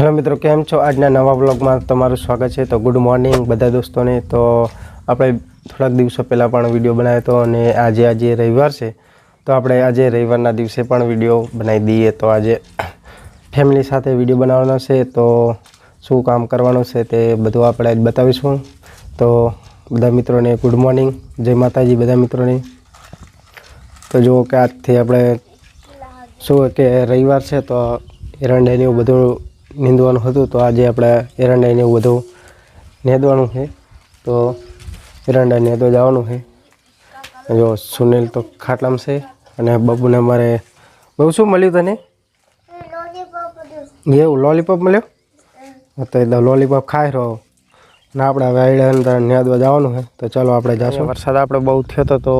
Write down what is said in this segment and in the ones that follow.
Hello मित्रों, केम छो? आज नवा ब्लॉग में तमारू स्वागत है। तो गुड मॉर्निंग बधा दोस्तों ने। तो આપણે થોડાક દિવસો પહેલાં પણ વિડીયો બનાવ્યો હતો અને આજે રવિવાર છે તો આપણે આજે રવિવારના દિવસે પણ વિડીયો બનાવી દઈએ। તો આજે ફેમિલી સાથે વિડીયો બનાવવાનો છે, તો શું કામ કરવાનું છે તે બધું આપણે આજ બતાવીશું। તો બધા મિત્રોને ગુડ મોર્નિંગ, જય માતાજી બધા મિત્રોને। તો જો કે આજથી આપણે શું કે રવિવાર છે તો એરંડાને એવું બધું નીંદવાનું હતું, તો આજે આપણે એરંડાને એવું બધું નેદવાનું છે। તો એરંડા નેદવા જવાનું છે। જો સુનિલ તો ખાટલામાં છે અને બબુને મારે બહુ શું મળ્યું તને? એવું લોલીપોપ મળ્યો? તો એ લોલીપોપ ખાઈ રહ્યો ને આપણે હવે એરંડા નેદવા જવાનું છે। તો ચાલો આપણે જઈશું। વરસાદ આપણે બહુ થયો હતો તો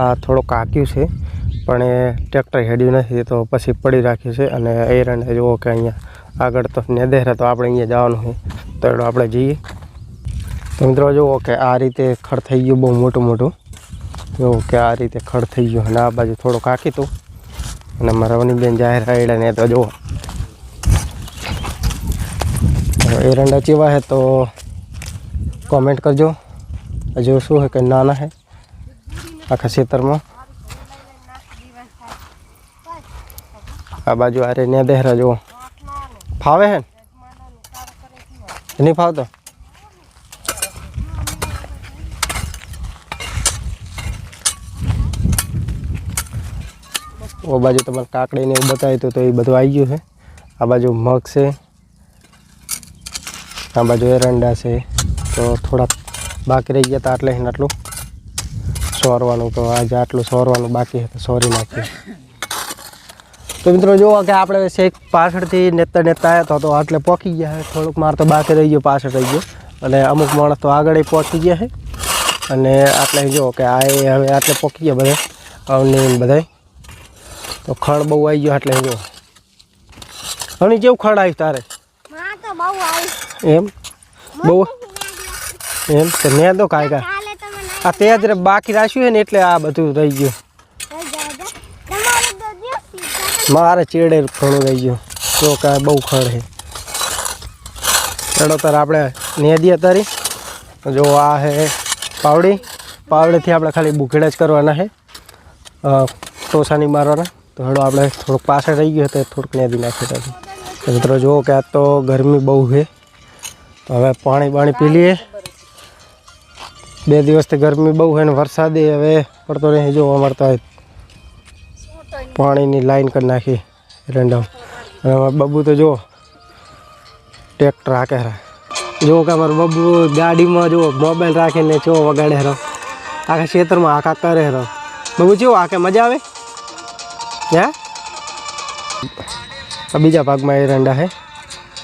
આ થોડું કાક્યું છે, પણ એ ટ્રેક્ટર હેડ્યું નથી તો પછી પડી રાખ્યું છે। અને એરંડા જુઓ કે અહીંયા આગળ તો નેદેરા, તો આપણે અહીંયા જવાનું છે, તો આપણે જઈએ। તો મિત્રો જુઓ કે આ રીતે ખડ થઈ ગયું બહુ મોટું મોટું, જુઓ કે આ રીતે ખડ થઈ ગયું અને આ બાજુ થોડું કાકી હતું અને મારા વનીબેન જાહેર એરંડા ને તો જુઓ એરંડા ચેવા છે તો કોમેન્ટ કરજો। હજુ શું છે કે નાના છે આખા ખેતરમાં। આ બાજુ આરે નેદેરા જુઓ ફાવે હે नहीं फावतो। वो बाजू तमारे काकड़ी ने बताई तो ये बधु आई गયું है। आ बाजू मग से, आ बाजू एरंडा से, तो थोड़ा बाकी रही गया था आटले आटलू सोरवानुं, तो आज आटलू सोरवानुं बाकी है तो सोरी नाखी। तो मित्रों जो कि आपणे शेक पाछळथी नेता नेता आया तो आटले पोकी गया है। थोड़ुंक मार तो बाकी रही गयो, पाछळ रही गयो अने अमुक माणस तो आगळ पोकी गया है। अने आटले जो कि आ हवे आटले पोकी गया बधे अवनी बधाय। तो खड़ बहु आई गयो आटले जो अवनी केवुं खड़ आव्युं तारे? मां तो बहु आई एम बहु एम तो ने तो काय का आ तेज रे बाकी राख्युं है ने એટલે આ બધું રહી ગયું। मारे चेड़े घणुं रही गयो तो क्या बहु खड़ है। चलो तर आपणे नेदिया तारी जो आ है पावड़ी, पावड़ी थी आपणे खाली बुखेड़ा ज करवाना है, टोसा नहीं मारवाना। तो हेड़ो आपणे थोड़ुंक पाछळ रही गयो तो थोड़ुंक नेदी नाखी। तो मित्रों जो कि आज तो गर्मी बहु है, तो हवे पाणी बाणी पी लीए। 2 दिवस गर्मी बहु है ने वरसादे हवे पड़तो नहीं। जो अमर तो पानी नी लाइन कर नाखी एरंडा। बब्बू तो जो ट्रेक्टर हाके रहा, जो कि अमर बब्बू गाड़ी में जो मोबाइल राखी ने चो वगाड़े रहो आखा क्षेत्र में आखा करे रहो। बब्बू चो आके मजा आवे या बीजा भाग में एरंडा है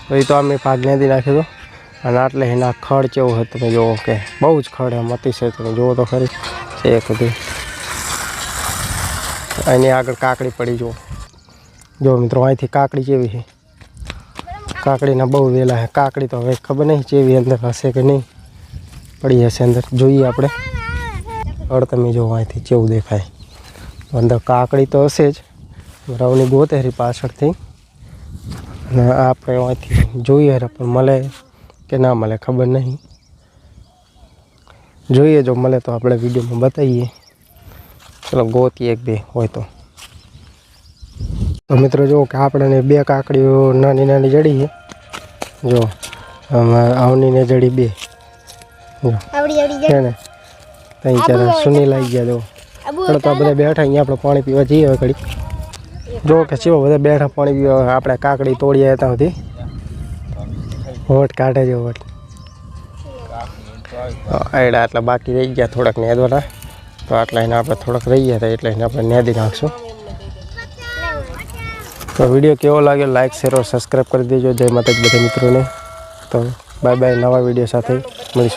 तो ये तो अमे भाग ने दी नाखी दो। અને આટલે એના ખડ કેવો હોય તમે જુઓ કે બહુ જ ખડ એમ અતિશય, તમે જુઓ તો ખરી એક હતી એની આગળ કાકડી પડી। જો મિત્રો અહીંથી કાકડી કેવી છે, કાકડીના બહુ વેલા છે। કાકડી તો હવે ખબર નહીં કેવી અંદર હશે કે નહીં, પડી હશે અંદર, જોઈએ આપણે। અડ તમે જો અહીંથી કેવું દેખાય, અંદર કાકડી તો હશે જ, રવની ગોતેરી પાછળથી। અને આપણે અહીંથી જોઈએ પણ મળે કે ના મળે ખબર નહીં, જોઈએ જો મળે તો આપણે વિડીયોમાં બતાવીએ। चलो गोती एक बे हो तो मित्रों जो कि आपने 2 काकड़ीओ नानी नानी जड़ी है। जो आवनी ने जड़ी 2 है ने तई चार सुनील आई गया। जो तो बधा बैठा अहीं आपणे पाणी पीवा जईए हवे घड़ी। जो कि चेवा बधा बैठा पाणी पीवा, आपणे काकड़ी तोड़ी आया तांथी होट काढे जो होट एड़ा आटला बाकी रही गया थोड़ाक नेदवाना। तो आटला आप थोड़क रही है एट आप नेदी नाखशू। तो वीडियो केवो लगे लाइक शेयर और सब्सक्राइब कर दीजिए। जय माता बधा मित्रों ने। तो बाय बाय, नवा वीडियो साथ मिलीशुं।